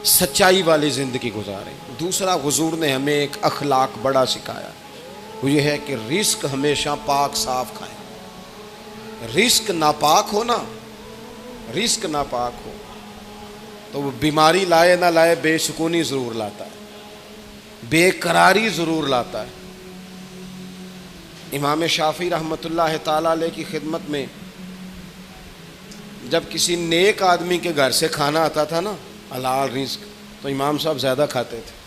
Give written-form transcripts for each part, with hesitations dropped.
سچائی والی زندگی گزاریں۔ دوسرا، حضور نے ہمیں ایک اخلاق بڑا سکھایا، وہ یہ ہے کہ رزق ہمیشہ پاک صاف کھائیں۔ رزق ناپاک ہو نا، رزق ناپاک ہو تو وہ بیماری لائے نہ لائے بے سکونی ضرور لاتا ہے، بے قراری ضرور لاتا ہے۔ امام شافعی رحمۃ اللہ تعالیٰ علیہ کی خدمت میں جب کسی نیک آدمی کے گھر سے کھانا آتا تھا نا، حلال رزق، تو امام صاحب زیادہ کھاتے تھے۔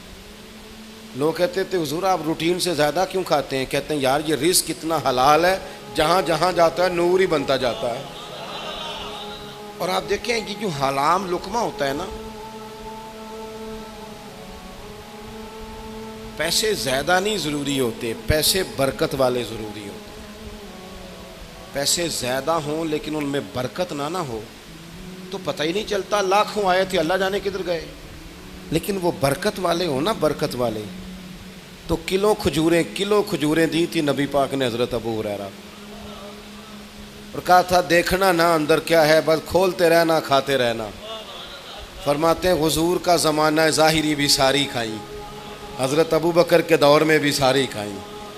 لوگ کہتے تھے حضور آپ روٹین سے زیادہ کیوں کھاتے ہیں؟ کہتے ہیں یار یہ رزق اتنا حلال ہے، جہاں جہاں جاتا ہے نور ہی بنتا جاتا ہے۔ اور آپ دیکھیں یہ جو حرام لقمہ ہوتا ہے نا، پیسے زیادہ نہیں ضروری ہوتے، پیسے برکت والے ضروری ہوتے۔ پیسے زیادہ ہوں لیکن ان میں برکت نہ ہو تو پتہ ہی نہیں چلتا، لاکھوں آئے تھے اللہ جانے کدھر گئے۔ لیکن وہ برکت والے ہوں نا، برکت والے، تو کلو کھجوریں دی تھی نبی پاک نے حضرت ابو ہریرہ، اور کہا تھا دیکھنا نہ اندر کیا ہے، بس کھولتے رہنا کھاتے رہنا۔ فرماتے ہیں حضور کا زمانہ ظاہری بھی ساری کھائیں، حضرت ابو بکر کے دور میں بھی ساری کھائیں،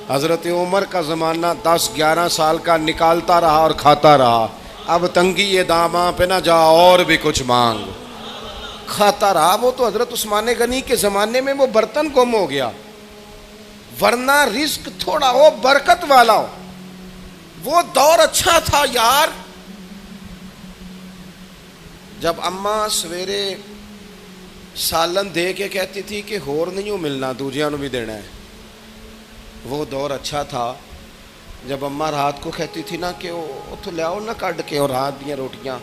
حضرت عمر کا زمانہ 10-11 سال کا نکالتا رہا اور کھاتا رہا، اب تنگی یہ داماں پہ نہ جا اور بھی کچھ مانگ، کھاتا رہا۔ وہ تو حضرت عثمان غنی کے زمانے میں وہ برتن گم ہو گیا، ورنہ رزق تھوڑا ہو برکت والا ہو، وہ دور اچھا تھا یار۔ جب اماں سویرے سالن دے کے کہتی تھی کہ ہور نہیں ملنا دوجیاں نو بھی دینا ہے، وہ دور اچھا تھا۔ جب اماں رات کو کہتی تھی نا کہ اتو لے آؤ نہ کڈ کے اور رات دیا روٹیاں،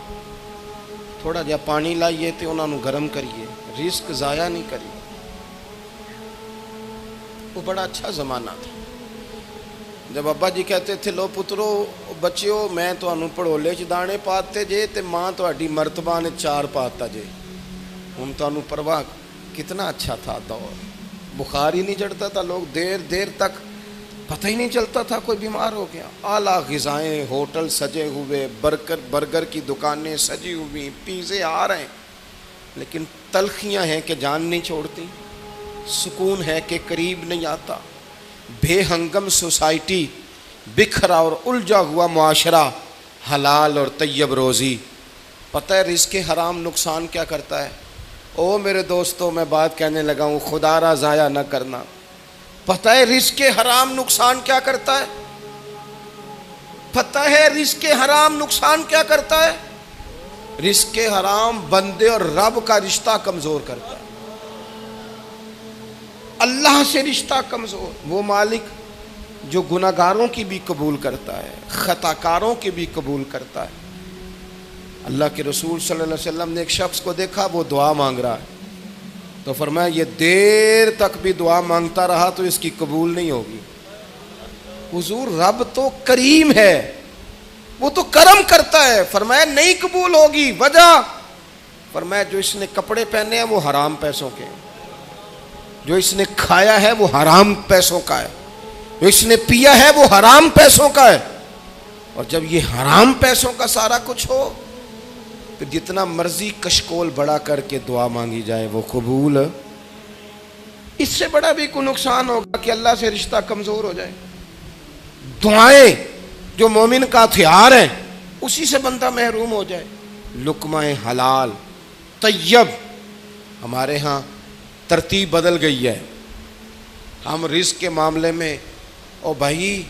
تھوڑا جہا پانی لائیے تو انہوں نے گرم کریے، رزق ضائع نہیں کریے۔ وہ بڑا اچھا زمانہ تھا۔ جب ابا جی کہتے تھے لو پترو بچیو میں تمہیں پڑولے چ دانے پاتے جے تے ماں تہاڈی مرتبہ نے 4 پاتا جے، ہم تمہیں پرواہ، کتنا اچھا تھا دور۔ بخار ہی نہیں چڑھتا تھا، لوگ دیر تک پتہ ہی نہیں چلتا تھا کوئی بیمار ہو گیا۔ اعلیٰ غذائیں، ہوٹل سجے ہوئے، برگر کی دکانیں سجی ہوئی، پیزے آ رہے ہیں، لیکن تلخیاں ہیں کہ جان نہیں چھوڑتی، سکون ہے کہ قریب نہیں آتا، بے ہنگم سوسائٹی، بکھرا اور الجھا ہوا معاشرہ، حلال اور طیب روزی۔ پتہ ہے رزق حرام نقصان کیا کرتا ہے؟ او میرے دوستوں میں بات کہنے لگا ہوں، خدا را ضائع نہ کرنا۔ پتہ ہے رزق حرام نقصان کیا کرتا ہے؟ پتہ ہے رزق حرام نقصان کیا کرتا ہے؟ رزق حرام بندے اور رب کا رشتہ کمزور کرتا ہے، اللہ سے رشتہ کمزور۔ وہ مالک جو گناہگاروں کی بھی قبول کرتا ہے، خطا کاروں کی بھی قبول کرتا ہے۔ اللہ کے رسول صلی اللہ علیہ وسلم نے ایک شخص کو دیکھا، وہ دعا مانگ رہا ہے، تو فرمایا یہ دیر تک بھی دعا مانگتا رہا تو اس کی قبول نہیں ہوگی۔ حضور رب تو کریم ہے، وہ تو کرم کرتا ہے، فرمایا نہیں قبول ہوگی۔ وجہ فرمایا جو اس نے کپڑے پہنے ہیں وہ حرام پیسوں کے، جو اس نے کھایا ہے وہ حرام پیسوں کا ہے، جو اس نے پیا ہے وہ حرام پیسوں کا ہے۔ اور جب یہ حرام پیسوں کا سارا کچھ ہو پھر جتنا مرضی کشکول بڑا کر کے دعا مانگی جائے وہ قبول، اس سے بڑا بھی کوئی نقصان ہوگا کہ اللہ سے رشتہ کمزور ہو جائے۔ دعائیں جو مومن کا ہتھیار ہیں اسی سے بندہ محروم ہو جائے۔ لقمہ حلال طیب، ہمارے ہاں ترتیب بدل گئی ہے۔ ہم رزق کے معاملے میں او بھائی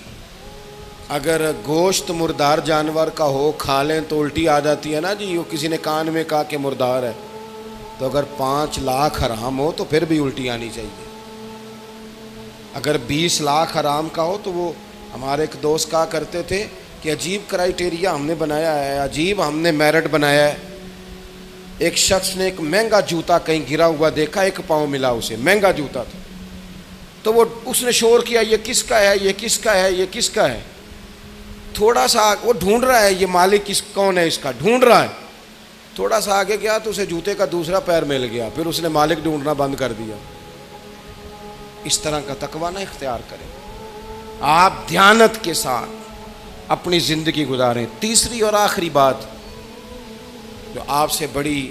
اگر گوشت مردار جانور کا ہو کھا لیں تو الٹی آ جاتی ہے نا جی، وہ کسی نے کان میں کہا کہ مردار ہے، تو اگر 5 لاکھ حرام ہو تو پھر بھی الٹی آنی چاہیے۔ اگر 20 لاکھ حرام کا ہو تو وہ ہمارے ایک دوست کہا کرتے تھے کہ عجیب کرائیٹیریا ہم نے بنایا ہے، عجیب ہم نے میرٹ بنایا ہے۔ ایک شخص نے ایک مہنگا جوتا کہیں گرا ہوا دیکھا، 1 پاؤں ملا اسے، مہنگا جوتا تھا، تو وہ اس نے شور کیا یہ کس کا ہے، یہ کس کا ہے، یہ کس کا ہے۔ تھوڑا سا وہ ڈھونڈ رہا ہے یہ مالک کون ہے اس کا، ڈھونڈ رہا ہے۔ تھوڑا سا آگے گیا تو اسے جوتے کا دوسرا پیر مل گیا، پھر اس نے مالک ڈھونڈنا بند کر دیا۔ اس طرح کا تقویٰ نہ اختیار کریں، آپ دیانت کے ساتھ اپنی زندگی گزاریں۔ تیسری اور آخری بات جو آپ سے بڑی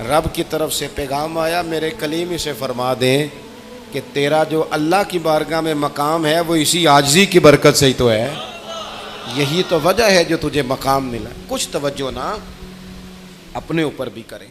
رب کی طرف سے پیغام آیا، میرے کلیم اسے فرما دیں کہ تیرا جو اللہ کی بارگاہ میں مقام ہے وہ اسی عاجزی کی برکت سے ہی تو ہے، یہی تو وجہ ہے جو تجھے مقام ملا۔ کچھ توجہ نہ اپنے اوپر بھی کریں۔